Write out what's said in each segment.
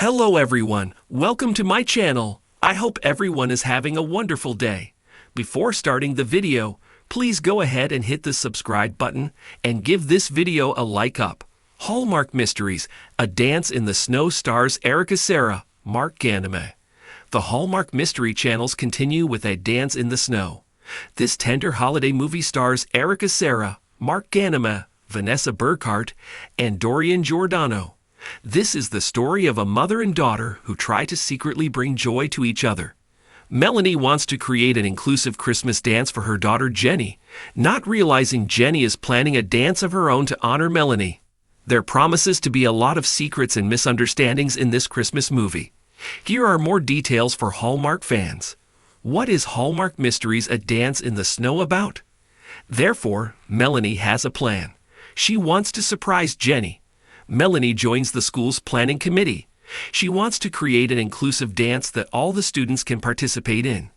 Hello everyone, welcome to my channel. I hope everyone is having a wonderful day. Before starting the video, please go ahead and hit the subscribe button and give this video a like up. Hallmark Mysteries, A Dance in the Snow stars Cerra, Mark Ghanimé. The Hallmark Mystery channels continue with A Dance in the Snow. This tender holiday movie stars Cerra, Mark Ghanimé, Vanessa Burkhart, and Dorian Giordano. This is the story of a mother and daughter who try to secretly bring joy to each other. Melanie wants to create an inclusive Christmas dance for her daughter Jenny, not realizing Jenny is planning a dance of her own to honor Melanie. There promises to be a lot of secrets and misunderstandings in this Christmas movie. Here are more details for Hallmark fans. What is Hallmark Mysteries A Dance in the Snow about? Therefore, Melanie has a plan. She wants to surprise Jenny. Melanie joins the school's planning committee. She wants to create an inclusive dance that all the students can participate in.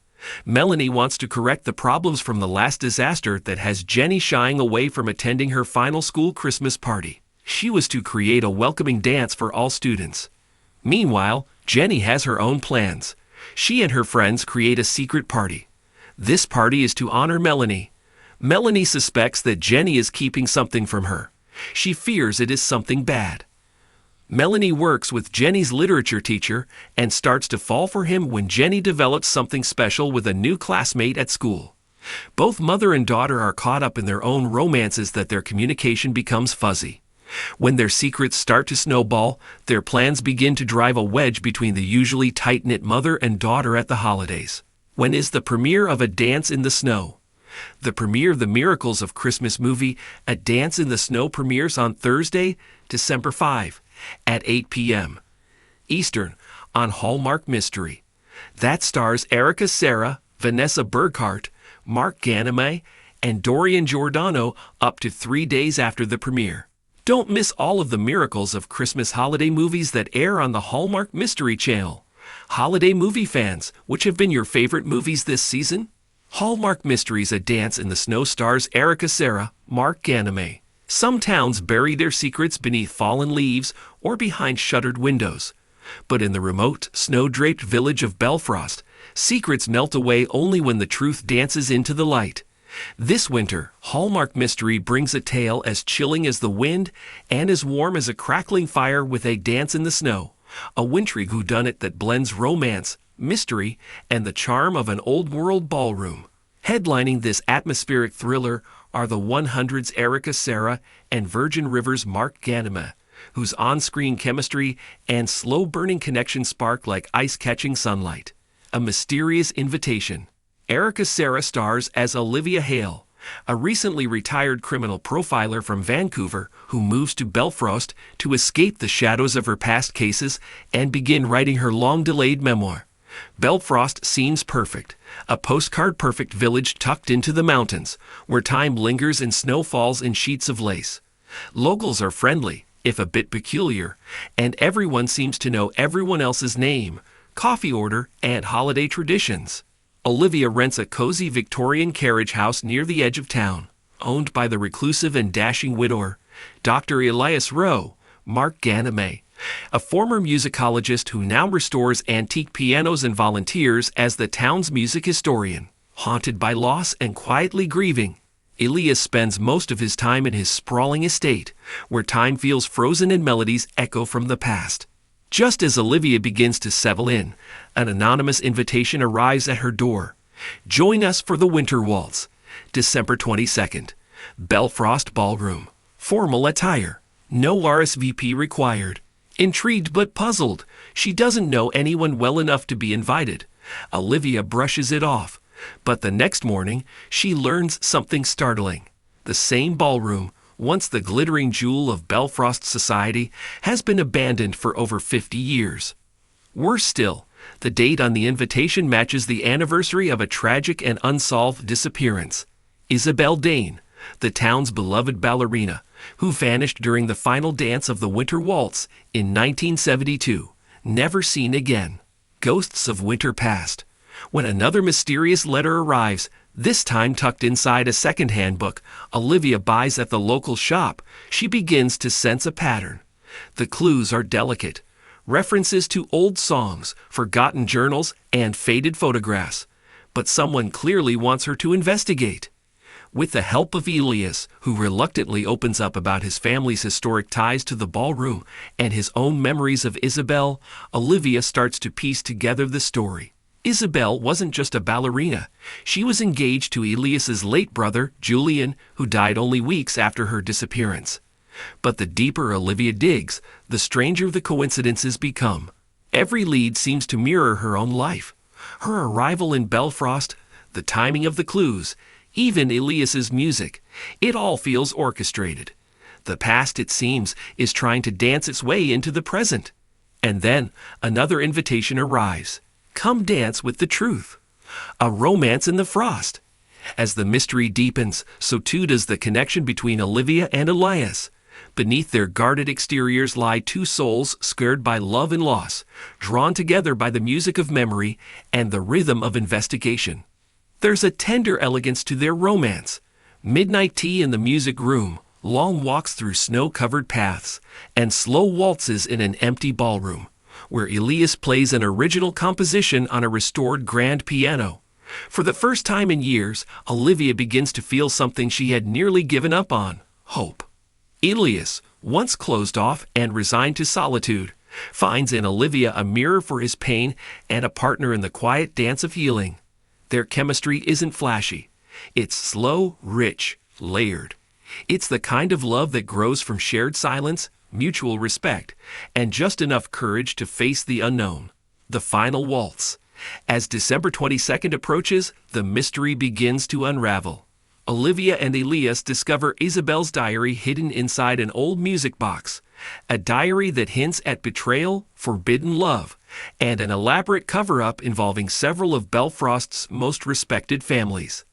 Melanie wants to correct the problems from the last disaster that has Jenny shying away from attending her final school Christmas party. She was to create a welcoming dance for all students. Meanwhile, Jenny has her own plans. She and her friends create a secret party. This party is to honor Melanie. Melanie suspects that Jenny is keeping something from her. She fears it is something bad. Melanie works with Jenny's literature teacher and starts to fall for him when Jenny develops something special with a new classmate at school. Both mother and daughter are caught up in their own romances that their communication becomes fuzzy. When their secrets start to snowball, their plans begin to drive a wedge between the usually tight-knit mother and daughter at the holidays. When is the premiere of A Dance in the Snow? The premiere of the Miracles of Christmas movie A Dance in the Snow premieres on Thursday, December 5, at 8 p.m. Eastern on Hallmark Mystery. That stars Cerra, Vanessa Burkhart, Mark Ghanimé, and Dorian Giordano up to 3 days after the premiere. Don't miss all of the Miracles of Christmas holiday movies that air on the Hallmark Mystery channel. Holiday movie fans, which have been your favorite movies this season? Hallmark Mysteries A Dance in the Snow stars Cerra, Mark Ghanimé. Some towns bury their secrets beneath fallen leaves or behind shuttered windows. But in the remote, snow-draped village of Belfrost, secrets melt away only when the truth dances into the light. This winter, Hallmark Mystery brings a tale as chilling as the wind and as warm as a crackling fire with A Dance in the Snow, a wintry whodunit that blends romance, mystery, and the charm of an old-world ballroom. Headlining this atmospheric thriller are the 100's Cerra and Virgin River's Mark Ghanimé, whose on-screen chemistry and slow-burning connection spark like ice-catching sunlight. A mysterious invitation. Cerra stars as Olivia Hale, a recently retired criminal profiler from Vancouver who moves to Belfrost to escape the shadows of her past cases and begin writing her long-delayed memoir. Belfrost seems perfect, a postcard-perfect village tucked into the mountains, where time lingers and snow falls in sheets of lace. Locals are friendly, if a bit peculiar, and everyone seems to know everyone else's name, coffee order, and holiday traditions. Olivia rents a cozy Victorian carriage house near the edge of town, owned by the reclusive and dashing widower, Dr. Elias Rowe, Mark Ghanimé, a former musicologist who now restores antique pianos and volunteers as the town's music historian. Haunted by loss and quietly grieving, Elias spends most of his time in his sprawling estate, where time feels frozen and melodies echo from the past. Just as Olivia begins to settle in, an anonymous invitation arrives at her door. Join us for the Winter Waltz, December 22nd. Belfrost Ballroom. Formal attire. No RSVP required. Intrigued but puzzled, she doesn't know anyone well enough to be invited. Olivia brushes it off, but the next morning, she learns something startling. The same ballroom, once the glittering jewel of Belfrost society, has been abandoned for over 50 years. Worse still, the date on the invitation matches the anniversary of a tragic and unsolved disappearance. Isabel Dane, the town's beloved ballerina, who vanished during the final dance of the Winter Waltz in 1972, never seen again. Ghosts of winter past. When another mysterious letter arrives, this time tucked inside a second-hand book Olivia buys at the local shop, she begins to sense a pattern. The clues are delicate. references to old songs, forgotten journals, and faded photographs. But someone clearly wants her to investigate. With the help of Elias, who reluctantly opens up about his family's historic ties to the ballroom and his own memories of Isabel, Olivia starts to piece together the story. Isabel wasn't just a ballerina. She was engaged to Elias's late brother, Julian, who died only weeks after her disappearance. But the deeper Olivia digs, the stranger the coincidences become. Every lead seems to mirror her own life. Her arrival in Belfast, the timing of the clues, even Elias's music, it all feels orchestrated. The past, it seems, is trying to dance its way into the present. And then another invitation arrives. Come dance with the truth. A romance in the frost. As the mystery deepens, so too does the connection between Olivia and Elias. Beneath their guarded exteriors lie two souls scared by love and loss, drawn together by the music of memory and the rhythm of investigation. There's a tender elegance to their romance. Midnight tea in the music room, long walks through snow-covered paths, and slow waltzes in an empty ballroom, where Elias plays an original composition on a restored grand piano. For the first time in years, Olivia begins to feel something she had nearly given up on: hope. Elias, once closed off and resigned to solitude, finds in Olivia a mirror for his pain and a partner in the quiet dance of healing. Their chemistry isn't flashy. It's slow, rich, layered. It's the kind of love that grows from shared silence, mutual respect, and just enough courage to face the unknown. The final waltz. As December 22nd approaches, the mystery begins to unravel. Olivia and Elias discover Isabel's diary hidden inside an old music box, a diary that hints at betrayal, forbidden love, and an elaborate cover-up involving several of Belfast's most respected families.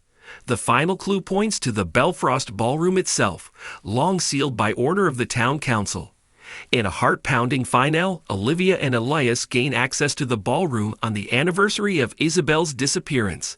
The final clue points to the Belfast ballroom itself, long sealed by order of the town council. In a heart-pounding finale, Olivia and Elias gain access to the ballroom on the anniversary of Isabel's disappearance.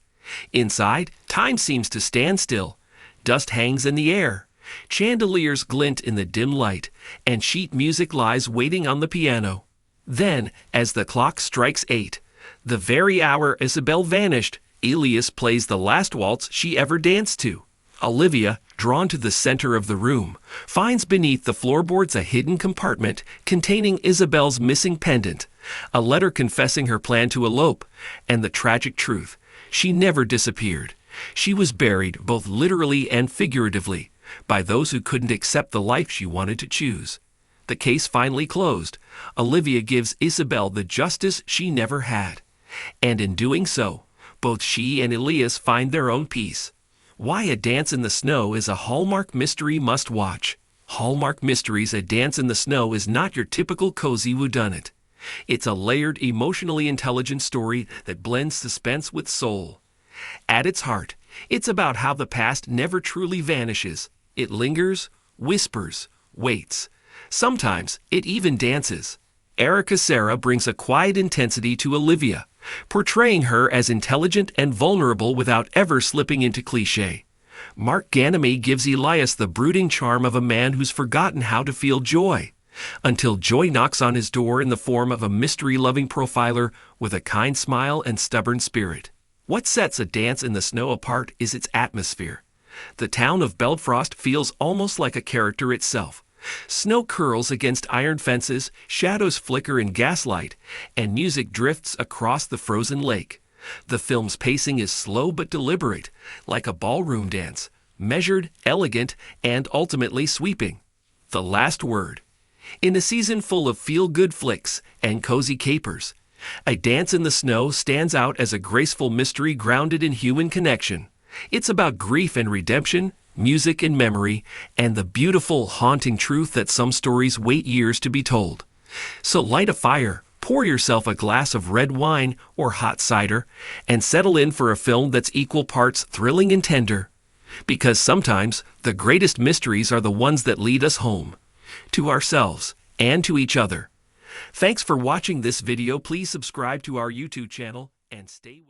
Inside, time seems to stand still. Dust hangs in the air. Chandeliers glint in the dim light, and sheet music lies waiting on the piano. Then, as the clock strikes 8, the very hour Isabel vanished, Elias plays the last waltz she ever danced to. Olivia, drawn to the center of the room, finds beneath the floorboards a hidden compartment containing Isabel's missing pendant, a letter confessing her plan to elope, and the tragic truth: she never disappeared. She was buried, both literally and figuratively, by those who couldn't accept the life she wanted to choose. The case finally closed. Olivia gives Isabel the justice she never had. And in doing so, both she and Elias find their own peace. Why A Dance in the Snow is a Hallmark Mystery must-watch. Hallmark Mysteries: A Dance in the Snow is not your typical cozy whodunit. It's a layered, emotionally intelligent story that blends suspense with soul. At its heart, it's about how the past never truly vanishes. It lingers, whispers, waits. Sometimes it even dances. Cerra brings a quiet intensity to Olivia, portraying her as intelligent and vulnerable without ever slipping into cliché. Ghanimé gives Elias the brooding charm of a man who's forgotten how to feel joy, until joy knocks on his door in the form of a mystery-loving profiler with a kind smile and stubborn spirit. What sets A Dance in the Snow apart is its atmosphere. The town of Belfast feels almost like a character itself. Snow curls against iron fences, shadows flicker in gaslight, and music drifts across the frozen lake. The film's pacing is slow but deliberate, like a ballroom dance, measured, elegant, and ultimately sweeping. The last word. In a season full of feel-good flicks and cozy capers, A Dance in the Snow stands out as a graceful mystery grounded in human connection. It's about grief and redemption, music and memory, and the beautiful, haunting truth that some stories wait years to be told. So light a fire, pour yourself a glass of red wine or hot cider, and settle in for a film that's equal parts thrilling and tender. Because sometimes the greatest mysteries are the ones that lead us home, to ourselves and to each other. Thanks for watching this video. Please subscribe to our YouTube channel and stay with